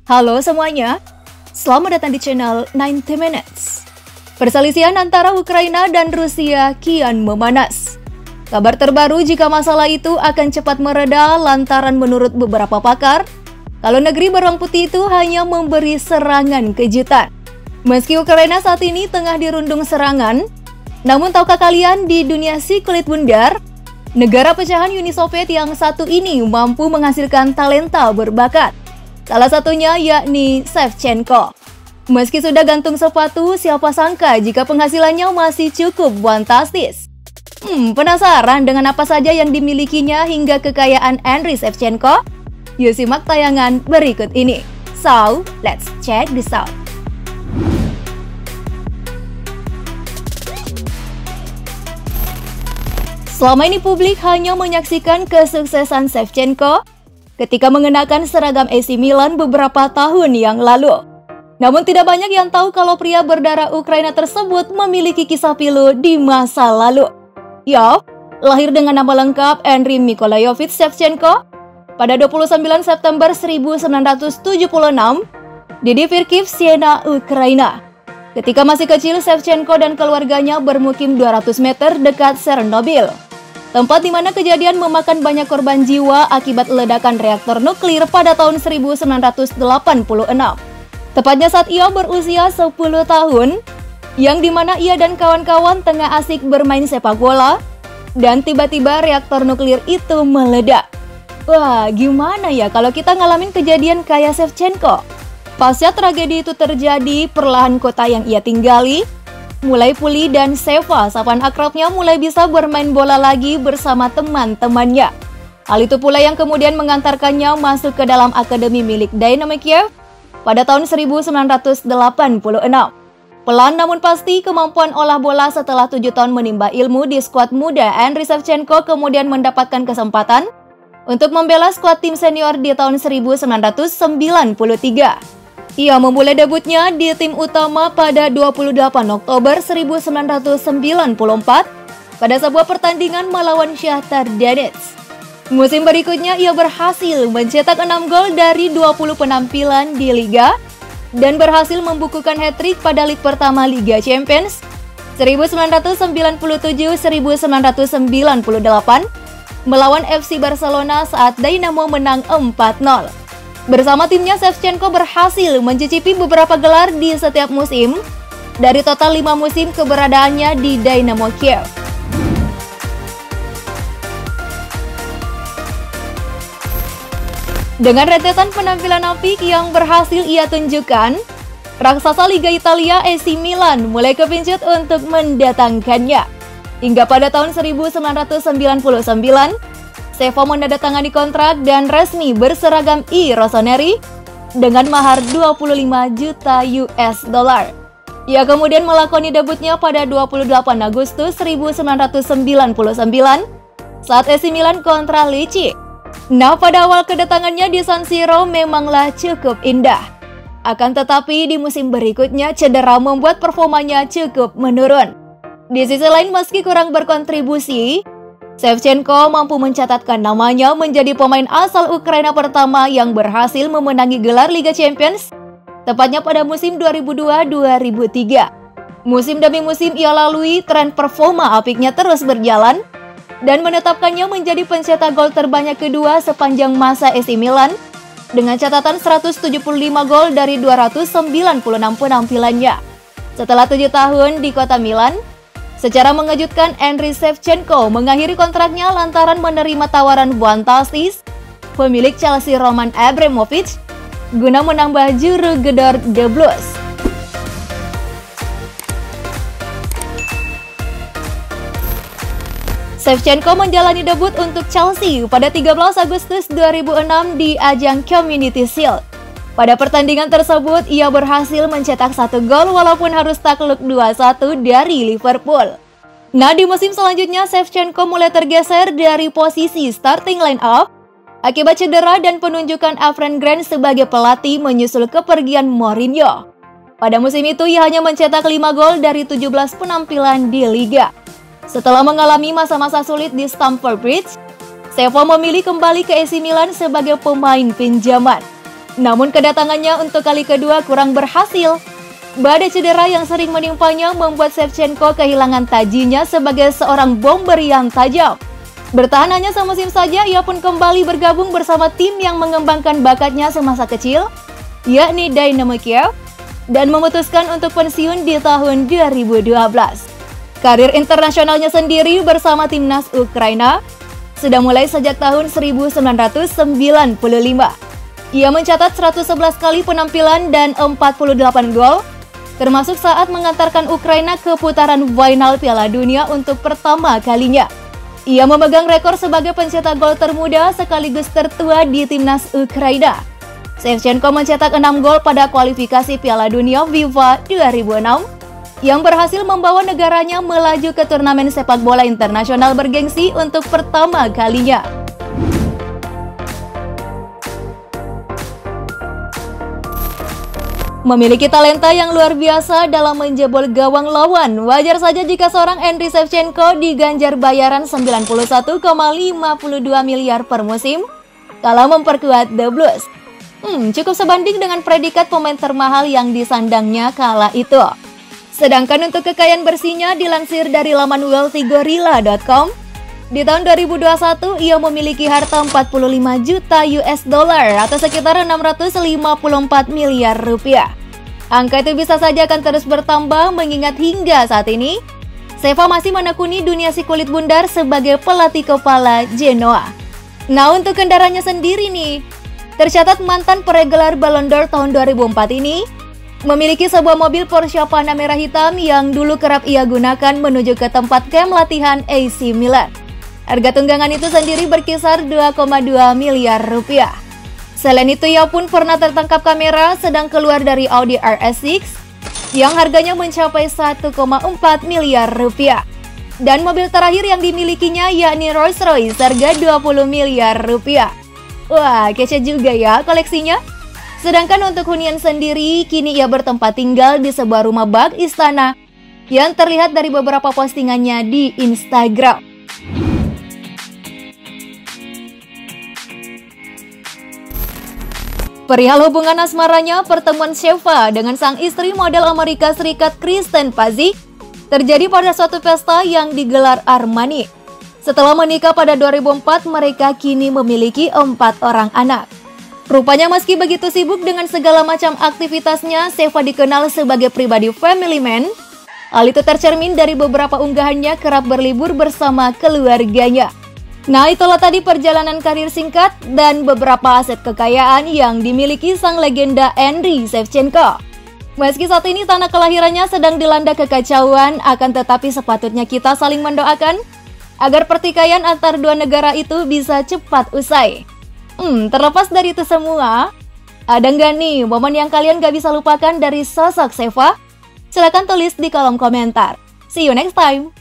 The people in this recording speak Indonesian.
Halo semuanya, selamat datang di channel 90 Minutes. Perselisihan antara Ukraina dan Rusia kian memanas. Kabar terbaru jika masalah itu akan cepat mereda lantaran menurut beberapa pakar, kalau negeri beruang putih itu hanya memberi serangan kejutan. Meski Ukraina saat ini tengah dirundung serangan, namun tahukah kalian di dunia si kulit bundar, negara pecahan Uni Soviet yang satu ini mampu menghasilkan talenta berbakat. Salah satunya yakni Shevchenko. Meski sudah gantung sepatu, siapa sangka jika penghasilannya masih cukup fantastis. Penasaran dengan apa saja yang dimilikinya hingga kekayaan Andriy Shevchenko? Yuk simak tayangan berikut ini. So, let's check this out. Selama ini publik hanya menyaksikan kesuksesan Shevchenko ketika mengenakan seragam AC Milan beberapa tahun yang lalu. Namun tidak banyak yang tahu kalau pria berdarah Ukraina tersebut memiliki kisah pilu di masa lalu. Lahir dengan nama lengkap Andriy Mykolaiovich Shevchenko pada 29 September 1976 di Kharkiv, Siena, Ukraina. Ketika masih kecil, Shevchenko dan keluarganya bermukim 200 meter dekat Chernobyl, tempat di mana kejadian memakan banyak korban jiwa akibat ledakan reaktor nuklir pada tahun 1986. Tepatnya saat ia berusia 10 tahun, yang dimana ia dan kawan-kawan tengah asik bermain sepak bola, dan tiba-tiba reaktor nuklir itu meledak. Wah, gimana ya kalau kita ngalamin kejadian kayak Shevchenko? Pasca tragedi itu terjadi, perlahan kota yang ia tinggali mulai pulih dan Seva, sapaan akrabnya, mulai bisa bermain bola lagi bersama teman-temannya. Hal itu pula yang kemudian mengantarkannya masuk ke dalam akademi milik Dynamo Kiev pada tahun 1986. Pelan namun pasti, kemampuan olah bola setelah 7 tahun menimba ilmu di skuad muda Andriy Shevchenko kemudian mendapatkan kesempatan untuk membela skuad tim senior di tahun 1993. Ia memulai debutnya di tim utama pada 28 Oktober 1994 pada sebuah pertandingan melawan Shakhtar Donetsk. Musim berikutnya ia berhasil mencetak 6 gol dari 20 penampilan di liga dan berhasil membukukan hat-trick pada lig pertama Liga Champions 1997-1998 melawan FC Barcelona saat Dynamo menang 4-0. Bersama timnya, Shevchenko berhasil mencicipi beberapa gelar di setiap musim dari total 5 musim keberadaannya di Dynamo Kiev. Dengan rentetan penampilan apik yang berhasil ia tunjukkan, raksasa Liga Italia AC Milan mulai kepincut untuk mendatangkannya. Hingga pada tahun 1999, Seva menandatangani kontrak dan resmi berseragam rossoneri dengan mahar 25 juta US dollar. Ia kemudian melakoni debutnya pada 28 Agustus 1999 saat AC Milan kontra Lecce. Nah, pada awal kedatangannya di San Siro memanglah cukup indah. Akan tetapi di musim berikutnya cedera membuat performanya cukup menurun. Di sisi lain, meski kurang berkontribusi, Shevchenko mampu mencatatkan namanya menjadi pemain asal Ukraina pertama yang berhasil memenangi gelar Liga Champions, tepatnya pada musim 2002-2003. Musim demi musim ia lalui, tren performa apiknya terus berjalan, dan menetapkannya menjadi pencetak gol terbanyak kedua sepanjang masa AC Milan, dengan catatan 175 gol dari 296 penampilannya. Setelah 7 tahun di kota Milan, secara mengejutkan Andriy Shevchenko mengakhiri kontraknya lantaran menerima tawaran fantastis pemilik Chelsea Roman Abramovich guna menambah juru gedor The Blues. Shevchenko menjalani debut untuk Chelsea pada 13 Agustus 2006 di ajang Community Shield. Pada pertandingan tersebut, ia berhasil mencetak 1 gol walaupun harus takluk 2-1 dari Liverpool. Nah, di musim selanjutnya, Shevchenko mulai tergeser dari posisi starting line-up akibat cedera dan penunjukan Avram Grant sebagai pelatih menyusul kepergian Mourinho. Pada musim itu, ia hanya mencetak 5 gol dari 17 penampilan di Liga. Setelah mengalami masa-masa sulit di Stamford Bridge, Seva memilih kembali ke AC Milan sebagai pemain pinjaman. Namun kedatangannya untuk kali kedua kurang berhasil. Badai cedera yang sering menimpanya membuat Shevchenko kehilangan tajinya sebagai seorang bomber yang tajam. Bertahan hanya semusim saja, ia pun kembali bergabung bersama tim yang mengembangkan bakatnya semasa kecil, yakni Dynamo Kiev, dan memutuskan untuk pensiun di tahun 2012. Karir internasionalnya sendiri bersama timnas Ukraina sudah mulai sejak tahun 1995. Ia mencatat 111 kali penampilan dan 48 gol, termasuk saat mengantarkan Ukraina ke putaran final Piala Dunia untuk pertama kalinya. Ia memegang rekor sebagai pencetak gol termuda sekaligus tertua di timnas Ukraina. Shevchenko mencetak 6 gol pada kualifikasi Piala Dunia FIFA 2006 yang berhasil membawa negaranya melaju ke turnamen sepak bola internasional bergengsi untuk pertama kalinya. Memiliki talenta yang luar biasa dalam menjebol gawang lawan, wajar saja jika seorang Andriy Shevchenko diganjar bayaran 91,52 miliar per musim kala memperkuat The Blues. Cukup sebanding dengan predikat pemain termahal yang disandangnya kala itu. Sedangkan untuk kekayaan bersihnya dilansir dari laman wealthygorilla.com, di tahun 2021 ia memiliki harta 45 juta US dollar atau sekitar 654 miliar rupiah. Angka itu bisa saja akan terus bertambah mengingat hingga saat ini Sheva masih menekuni dunia si kulit bundar sebagai pelatih kepala Genoa. Nah, untuk kendaraannya sendiri nih, tercatat mantan peraih gelar Ballon d'Or tahun 2004 ini memiliki sebuah mobil Porsche Panamera hitam yang dulu kerap ia gunakan menuju ke tempat camp latihan AC Milan. Harga tunggangan itu sendiri berkisar 2,2 miliar rupiah. Selain itu, ia pun pernah tertangkap kamera sedang keluar dari Audi RS6 yang harganya mencapai 1,4 miliar rupiah. Dan mobil terakhir yang dimilikinya yakni Rolls Royce harga 20 miliar rupiah. Wah, kece juga ya koleksinya. Sedangkan untuk hunian sendiri, kini ia bertempat tinggal di sebuah rumah bak istana yang terlihat dari beberapa postingannya di Instagram. Perihal hubungan asmaranya, pertemuan Sheva dengan sang istri model Amerika Serikat Kristen Pazik terjadi pada suatu pesta yang digelar Armani. Setelah menikah pada 2004, mereka kini memiliki 4 orang anak. Rupanya meski begitu sibuk dengan segala macam aktivitasnya, Sheva dikenal sebagai pribadi family man. Hal itu tercermin dari beberapa unggahannya kerap berlibur bersama keluarganya. Nah, itulah tadi perjalanan karir singkat dan beberapa aset kekayaan yang dimiliki sang legenda Andriy Shevchenko. Meski saat ini tanah kelahirannya sedang dilanda kekacauan, akan tetapi sepatutnya kita saling mendoakan agar pertikaian antar dua negara itu bisa cepat usai. Terlepas dari itu semua, ada nggak nih momen yang kalian gak bisa lupakan dari sosok Sheva? Silahkan tulis di kolom komentar. See you next time!